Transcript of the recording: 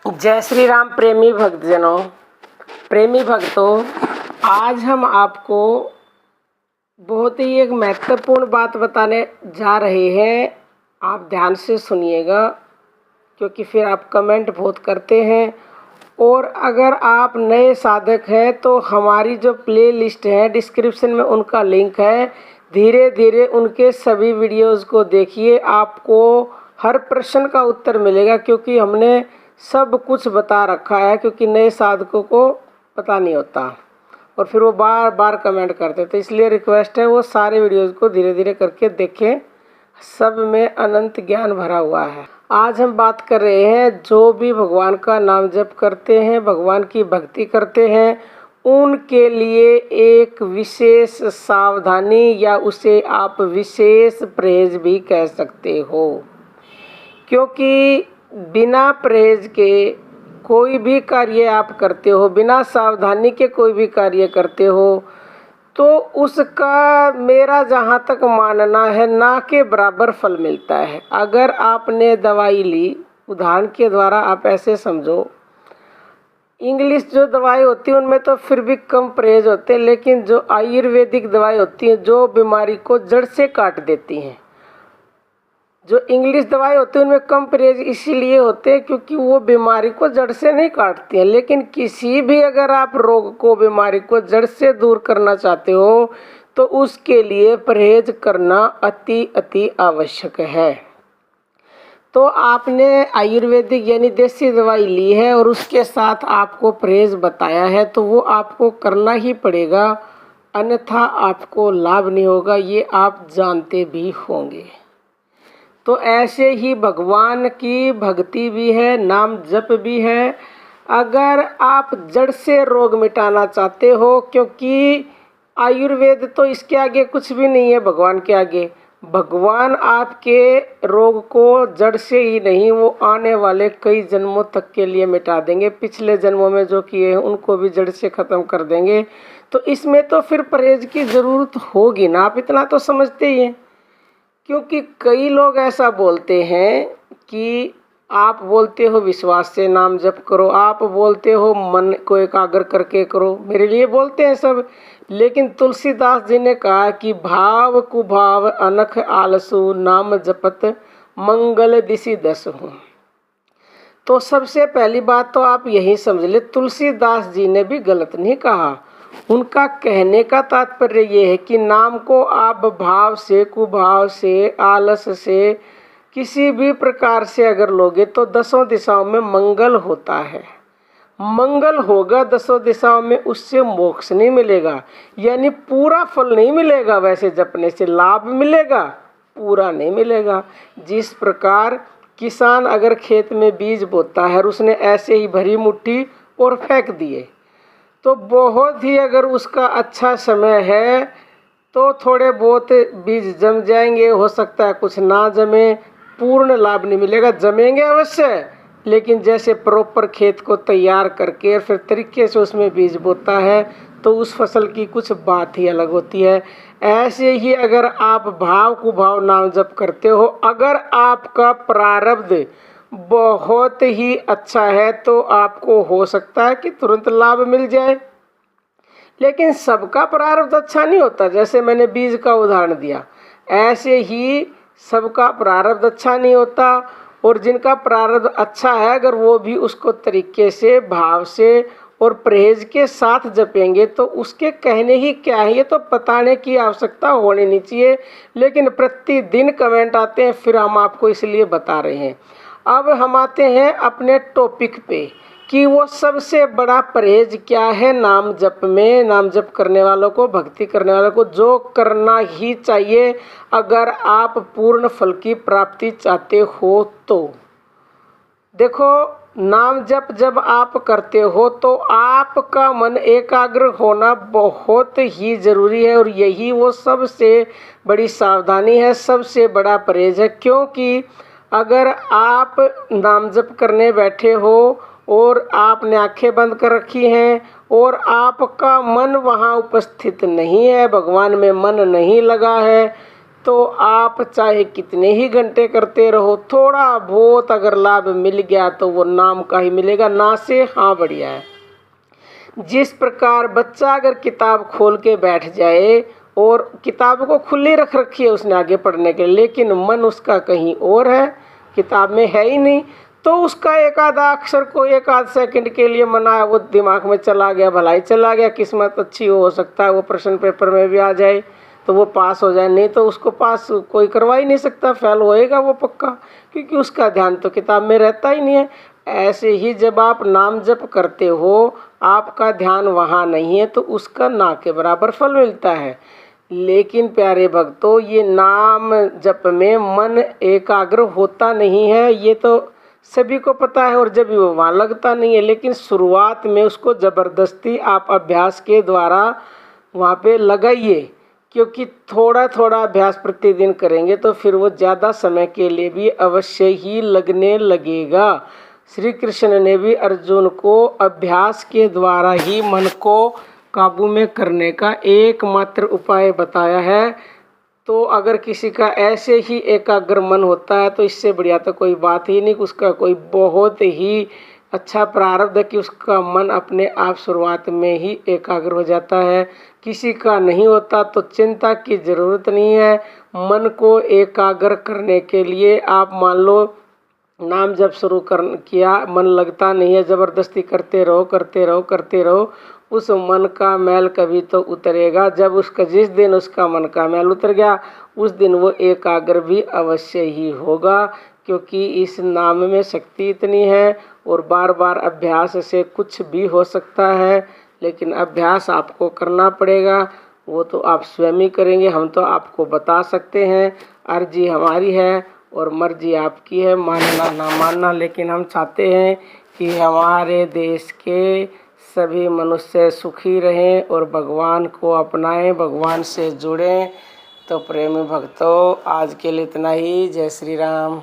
जय श्री राम प्रेमी भक्तजनों, प्रेमी भक्तों, आज हम आपको बहुत ही एक महत्वपूर्ण बात बताने जा रहे हैं। आप ध्यान से सुनिएगा क्योंकि फिर आप कमेंट बहुत करते हैं। और अगर आप नए साधक हैं तो हमारी जो प्ले लिस्ट है डिस्क्रिप्शन में उनका लिंक है, धीरे धीरे उनके सभी वीडियोज़ को देखिए। आपको हर प्रश्न का उत्तर मिलेगा क्योंकि हमने सब कुछ बता रखा है, क्योंकि नए साधकों को पता नहीं होता और फिर वो बार बार कमेंट करते, तो इसलिए रिक्वेस्ट है वो सारे वीडियोज़ को धीरे धीरे करके देखें। सब में अनंत ज्ञान भरा हुआ है। आज हम बात कर रहे हैं जो भी भगवान का नाम जप करते हैं, भगवान की भक्ति करते हैं, उनके लिए एक विशेष सावधानी या उसे आप विशेष परहेज भी कह सकते हो। क्योंकि बिना परहेज के कोई भी कार्य आप करते हो, बिना सावधानी के कोई भी कार्य करते हो, तो उसका मेरा जहाँ तक मानना है ना के बराबर फल मिलता है। अगर आपने दवाई ली, उदाहरण के द्वारा आप ऐसे समझो, इंग्लिश जो दवाई होती है उनमें तो फिर भी कम परहेज होते हैं, लेकिन जो आयुर्वेदिक दवाई होती है जो बीमारी को जड़ से काट देती हैं, जो इंग्लिश दवाई होती है उनमें कम परहेज इसीलिए होते हैं क्योंकि वो बीमारी को जड़ से नहीं काटती हैं। लेकिन किसी भी अगर आप रोग को, बीमारी को जड़ से दूर करना चाहते हो तो उसके लिए परहेज करना अति आवश्यक है। तो आपने आयुर्वेदिक यानी देसी दवाई ली है और उसके साथ आपको परहेज बताया है तो वो आपको करना ही पड़ेगा, अन्यथा आपको लाभ नहीं होगा, ये आप जानते भी होंगे। तो ऐसे ही भगवान की भक्ति भी है, नाम जप भी है। अगर आप जड़ से रोग मिटाना चाहते हो, क्योंकि आयुर्वेद तो इसके आगे कुछ भी नहीं है, भगवान के आगे। भगवान आपके रोग को जड़ से ही नहीं, वो आने वाले कई जन्मों तक के लिए मिटा देंगे। पिछले जन्मों में जो किए हैं उनको भी जड़ से ख़त्म कर देंगे। तो इसमें तो फिर परहेज की ज़रूरत होगी ना, आप इतना तो समझते ही हैं। क्योंकि कई लोग ऐसा बोलते हैं कि आप बोलते हो विश्वास से नाम जप करो, आप बोलते हो मन को एकाग्र करके करो, मेरे लिए बोलते हैं सब। लेकिन तुलसीदास जी ने कहा कि भाव कुभाव अनख आलसु नाम जपत मंगल दिशि दस हूँ। तो सबसे पहली बात तो आप यही समझ ले, तुलसीदास जी ने भी गलत नहीं कहा। उनका कहने का तात्पर्य ये है कि नाम को आप भाव से, कुभाव से, आलस से, किसी भी प्रकार से अगर लोगे तो दसों दिशाओं में मंगल होता है। मंगल होगा दसों दिशाओं में, उससे मोक्ष नहीं मिलेगा, यानी पूरा फल नहीं मिलेगा। वैसे जपने से लाभ मिलेगा, पूरा नहीं मिलेगा। जिस प्रकार किसान अगर खेत में बीज बोता है और उसने ऐसे ही भरी मुट्ठी और फेंक दिए, तो बहुत ही अगर उसका अच्छा समय है तो थोड़े बहुत बीज जम जाएंगे, हो सकता है कुछ ना जमे, पूर्ण लाभ नहीं मिलेगा। जमेंगे अवश्य, लेकिन जैसे प्रॉपर खेत को तैयार करके फिर तरीके से उसमें बीज बोता है तो उस फसल की कुछ बात ही अलग होती है। ऐसे ही अगर आप भाव कुभाव नाम जप करते हो, अगर आपका प्रारब्ध बहुत ही अच्छा है तो आपको हो सकता है कि तुरंत लाभ मिल जाए। लेकिन सबका प्रारब्ध अच्छा नहीं होता, जैसे मैंने बीज का उदाहरण दिया, ऐसे ही सबका प्रारब्ध अच्छा नहीं होता। और जिनका प्रारब्ध अच्छा है, अगर वो भी उसको तरीके से, भाव से और परहेज के साथ जपेंगे तो उसके कहने ही क्या है, ये तो बताने की आवश्यकता होनी नहीं चाहिए। लेकिन प्रतिदिन कमेंट आते हैं, फिर हम आपको इसलिए बता रहे हैं। अब हम आते हैं अपने टॉपिक पे कि वो सबसे बड़ा परहेज क्या है नाम जप में। नाम जप करने वालों को, भक्ति करने वालों को जो करना ही चाहिए अगर आप पूर्ण फल की प्राप्ति चाहते हो तो। देखो, नाम जप जब आप करते हो तो आपका मन एकाग्र होना बहुत ही ज़रूरी है, और यही वो सबसे बड़ी सावधानी है, सबसे बड़ा परहेज है। क्योंकि अगर आप नाम जप करने बैठे हो और आपने आंखें बंद कर रखी हैं और आपका मन वहाँ उपस्थित नहीं है, भगवान में मन नहीं लगा है, तो आप चाहे कितने ही घंटे करते रहो, थोड़ा बहुत अगर लाभ मिल गया तो वो नाम का ही मिलेगा, ना से हाँ बढ़िया है। जिस प्रकार बच्चा अगर किताब खोल के बैठ जाए और किताब को खुली रख रखी है उसने आगे पढ़ने के लिए, लेकिन मन उसका कहीं और है, किताब में है ही नहीं, तो उसका एक आधा अक्षर को एक आध सेकंड के लिए मना है, वो दिमाग में चला गया, भलाई चला गया, किस्मत अच्छी हो सकता है वो प्रश्न पेपर में भी आ जाए तो वो पास हो जाए, नहीं तो उसको पास कोई करवा ही नहीं सकता, फेल होएगा वो पक्का, क्योंकि उसका ध्यान तो किताब में रहता ही नहीं है। ऐसे ही जब आप नाम जप करते हो, आपका ध्यान वहाँ नहीं है, तो उसका ना के बराबर फल मिलता है। लेकिन प्यारे भक्तों, ये नाम जप में मन एकाग्र होता नहीं है, ये तो सभी को पता है, और जब वो वहाँ लगता नहीं है। लेकिन शुरुआत में उसको ज़बरदस्ती आप अभ्यास के द्वारा वहाँ पे लगाइए, क्योंकि थोड़ा थोड़ा अभ्यास प्रतिदिन करेंगे तो फिर वो ज़्यादा समय के लिए भी अवश्य ही लगने लगेगा। श्री कृष्ण ने भी अर्जुन को अभ्यास के द्वारा ही मन को काबू में करने का एकमात्र उपाय बताया है। तो अगर किसी का ऐसे ही एकाग्र मन होता है तो इससे बढ़िया तो कोई बात ही नहीं, उसका कोई बहुत ही अच्छा प्रारब्ध है कि उसका मन अपने आप शुरुआत में ही एकाग्र हो जाता है। किसी का नहीं होता तो चिंता की ज़रूरत नहीं है। मन को एकाग्र करने के लिए आप मान लो नाम जब शुरू कर किया, मन लगता नहीं है, ज़बरदस्ती करते रहो करते रहो करते रहो, उस मन का मैल कभी तो उतरेगा। जब उसका जिस दिन उसका मन का मैल उतर गया उस दिन वो एकाग्र भी अवश्य ही होगा, क्योंकि इस नाम में शक्ति इतनी है। और बार बार अभ्यास से कुछ भी हो सकता है, लेकिन अभ्यास आपको करना पड़ेगा, वो तो आप स्वयं ही करेंगे, हम तो आपको बता सकते हैं। अर्जी हमारी है और मर्जी आपकी है, मानना ना मानना। लेकिन हम चाहते हैं कि हमारे देश के सभी मनुष्य सुखी रहें और भगवान को अपनाएं, भगवान से जुड़ें। तो प्रेमी भक्तों, आज के लिए इतना ही। जय श्री राम।